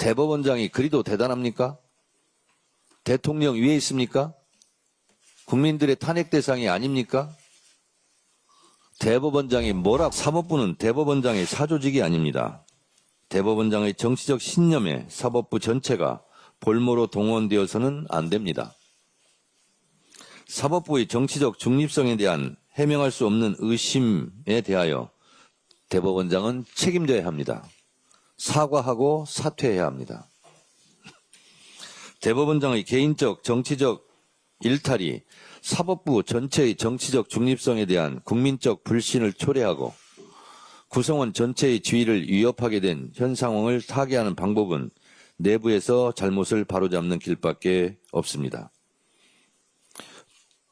대법원장이 그리도 대단합니까? 대통령 위에 있습니까? 국민들의 탄핵 대상이 아닙니까? 대법원장이 뭐라고? 사법부는 대법원장의 사조직이 아닙니다. 대법원장의 정치적 신념에 사법부 전체가 볼모로 동원되어서는 안 됩니다. 사법부의 정치적 중립성에 대한 해명할 수 없는 의심에 대하여 대법원장은 책임져야 합니다. 사과하고 사퇴해야 합니다. 대법원장의 개인적 정치적 일탈이 사법부 전체의 정치적 중립성에 대한 국민적 불신을 초래하고 구성원 전체의 지위를 위협하게 된 현 상황을 타개하는 방법은 내부에서 잘못을 바로잡는 길밖에 없습니다.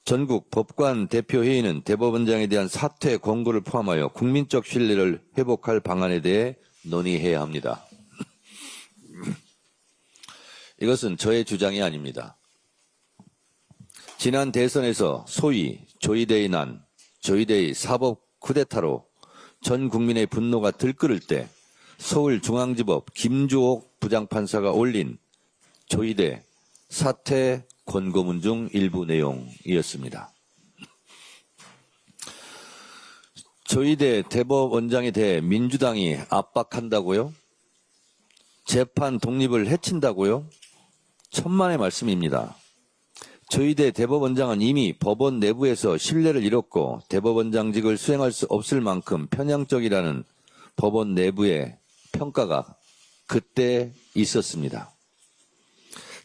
전국 법관 대표회의는 대법원장에 대한 사퇴 권고를 포함하여 국민적 신뢰를 회복할 방안에 대해 논의해야 합니다. 이것은 저의 주장이 아닙니다. 지난 대선에서 소위 조이대의 난, 조이대의 사법 쿠데타로 전 국민의 분노가 들끓을 때 서울중앙지법 김주옥 부장판사가 올린 조이대 사퇴 권고문 중 일부 내용이었습니다. 조이대 대법원장에 대해 민주당이 압박한다고요? 재판 독립을 해친다고요? 천만의 말씀입니다. 조이대 대법원장은 이미 법원 내부에서 신뢰를 잃었고 대법원장직을 수행할 수 없을 만큼 편향적이라는 법원 내부의 평가가 그때 있었습니다.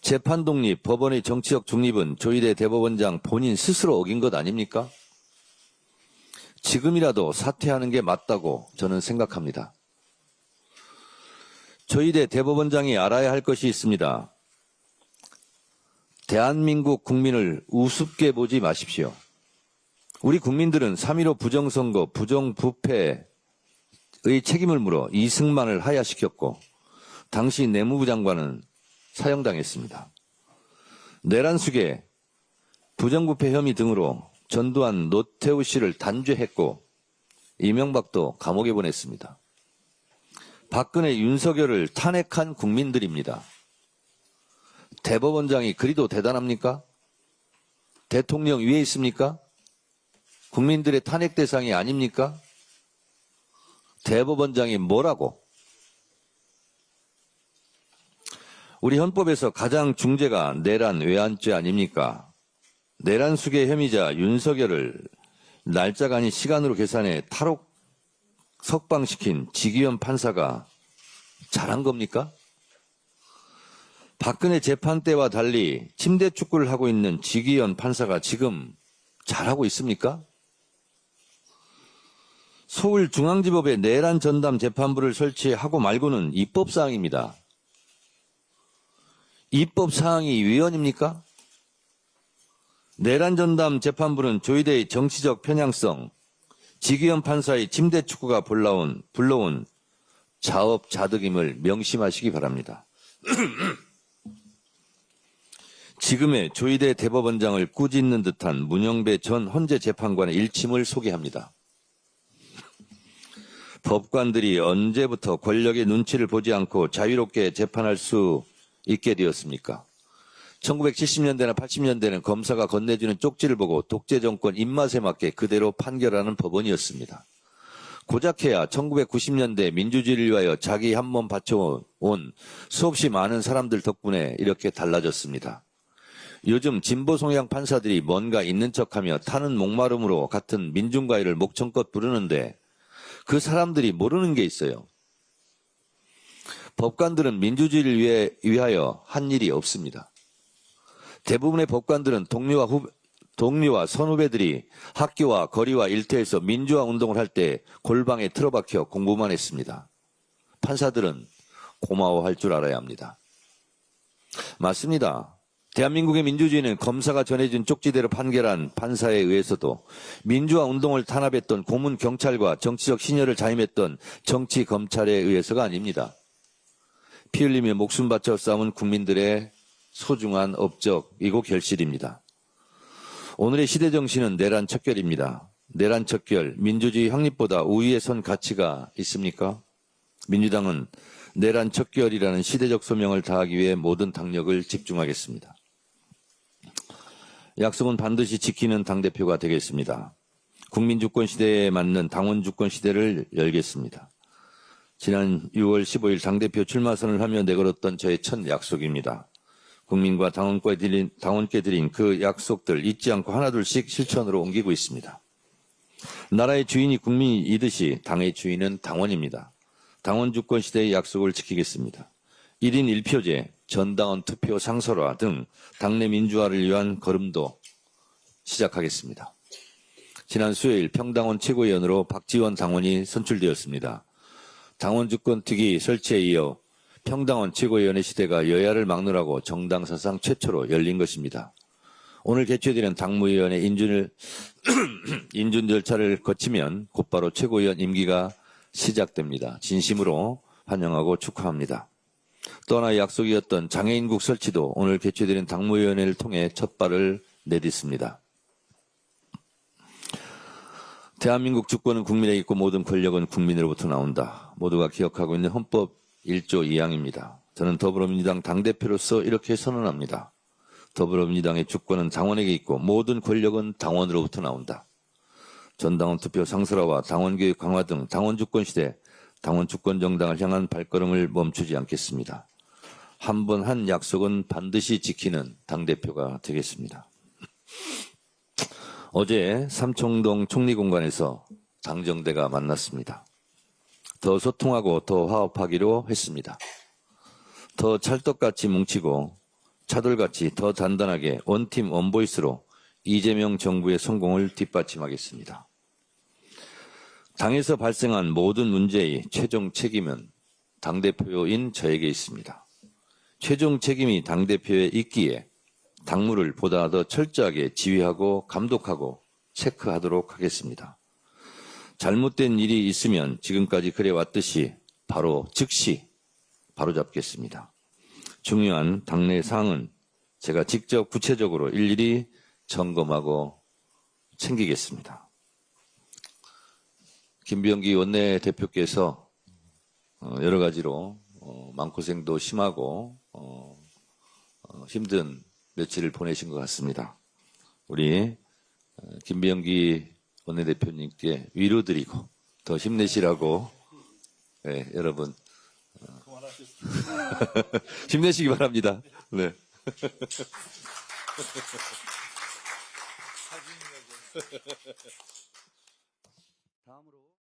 재판 독립, 법원의 정치적 중립은 조이대 대법원장 본인 스스로 어긴 것 아닙니까? 지금이라도 사퇴하는 게 맞다고 저는 생각합니다. 조이대 대법원장이 알아야 할 것이 있습니다. 대한민국 국민을 우습게 보지 마십시오. 우리 국민들은 3.15 부정선거, 부정부패의 책임을 물어 이승만을 하야시켰고 당시 내무부 장관은 사형당했습니다. 내란숙의 부정부패 혐의 등으로 전두환, 노태우 씨를 단죄했고 이명박도 감옥에 보냈습니다. 박근혜, 윤석열을 탄핵한 국민들입니다. 대법원장이 그리도 대단합니까? 대통령 위에 있습니까? 국민들의 탄핵 대상이 아닙니까? 대법원장이 뭐라고? 우리 헌법에서 가장 중죄가 내란 외환죄 아닙니까? 내란 수괴 혐의자 윤석열을 날짜가 아닌 시간으로 계산해 탈옥 석방시킨 지기현 판사가 잘한 겁니까? 박근혜 재판 때와 달리 침대 축구를 하고 있는 지기현 판사가 지금 잘하고 있습니까? 서울중앙지법에 내란 전담 재판부를 설치하고 말고는 입법사항입니다. 입법사항이 위헌입니까? 내란 전담 재판부는 조이대의 정치적 편향성, 지기현 판사의 침대 축구가 불러온 자업자득임을 명심하시기 바랍니다. 지금의 조이대 대법원장을 꾸짖는 듯한 문영배 전 헌재 재판관의 일침을 소개합니다. 법관들이 언제부터 권력의 눈치를 보지 않고 자유롭게 재판할 수 있게 되었습니까? 1970년대나 80년대는 검사가 건네주는 쪽지를 보고 독재 정권 입맛에 맞게 그대로 판결하는 법원이었습니다. 고작해야 1990년대 민주주의를 위하여 자기 한 몸 바쳐온 수없이 많은 사람들 덕분에 이렇게 달라졌습니다. 요즘 진보 성향 판사들이 뭔가 있는 척하며 타는 목마름으로 같은 민중가요를 목청껏 부르는데 그 사람들이 모르는 게 있어요. 법관들은 민주주의를 위하여 한 일이 없습니다. 대부분의 법관들은 동료와 선후배들이 학교와 거리와 일터에서 민주화 운동을 할 때 골방에 틀어박혀 공부만 했습니다. 판사들은 고마워할 줄 알아야 합니다. 맞습니다. 대한민국의 민주주의는 검사가 전해준 쪽지대로 판결한 판사에 의해서도 민주화 운동을 탄압했던 고문 경찰과 정치적 신여를 자임했던 정치 검찰에 의해서가 아닙니다. 피 흘리며 목숨 바쳐 싸운 국민들의 소중한 업적이고 결실입니다. 오늘의 시대 정신은 내란 척결입니다. 내란 척결, 민주주의 확립보다 우위에 선 가치가 있습니까? 민주당은 내란 척결이라는 시대적 소명을 다하기 위해 모든 당력을 집중하겠습니다. 약속은 반드시 지키는 당대표가 되겠습니다. 국민주권 시대에 맞는 당원 주권 시대를 열겠습니다. 지난 6월 15일 당대표 출마선을 하며 내걸었던 저의 첫 약속입니다. 국민과 당원께 드린 그 약속들 잊지 않고 하나둘씩 실천으로 옮기고 있습니다. 나라의 주인이 국민이듯이 당의 주인은 당원입니다. 당원 주권 시대의 약속을 지키겠습니다. 1인 1표제, 전당원 투표 상설화 등 당내 민주화를 위한 걸음도 시작하겠습니다. 지난 수요일 평당원 최고위원으로 박지원 당원이 선출되었습니다. 당원 주권 특위 설치에 이어 평당원 최고위원의 시대가 여야를 막론하고 정당 사상 최초로 열린 것입니다. 오늘 개최되는 당무위원회 인준 절차를 거치면 곧바로 최고위원 임기가 시작됩니다. 진심으로 환영하고 축하합니다. 또 하나의 약속이었던 장애인국 설치도 오늘 개최되는 당무위원회를 통해 첫 발을 내딛습니다. 대한민국 주권은 국민에 있고 모든 권력은 국민으로부터 나온다. 모두가 기억하고 있는 헌법 1조 2항입니다. 저는 더불어민주당 당대표로서 이렇게 선언합니다. 더불어민주당의 주권은 당원에게 있고 모든 권력은 당원으로부터 나온다. 전당원 투표 상설화와 당원교육 강화 등 당원 주권 시대, 당원 주권 정당을 향한 발걸음을 멈추지 않겠습니다. 한 번 한 약속은 반드시 지키는 당대표가 되겠습니다. 어제 삼청동 총리공관에서 당정대가 만났습니다. 더 소통하고 더 화합하기로 했습니다. 더 찰떡같이 뭉치고 차돌같이 더 단단하게 원팀 원보이스로 이재명 정부의 성공을 뒷받침하겠습니다. 당에서 발생한 모든 문제의 최종 책임은 당대표인 저에게 있습니다. 최종 책임이 당대표에 있기에 당무를 보다 더 철저하게 지휘하고 감독하고 체크하도록 하겠습니다. 잘못된 일이 있으면 지금까지 그래왔듯이 바로 즉시 바로잡겠습니다. 중요한 당내 사항은 제가 직접 구체적으로 일일이 점검하고 챙기겠습니다. 김병기 원내대표께서 여러 가지로 마음고생도 심하고 힘든 며칠을 보내신 것 같습니다. 우리 김병기 원내대표님께 위로드리고 더 힘내시라고 여러분 힘내시기 바랍니다. 네. 다음으로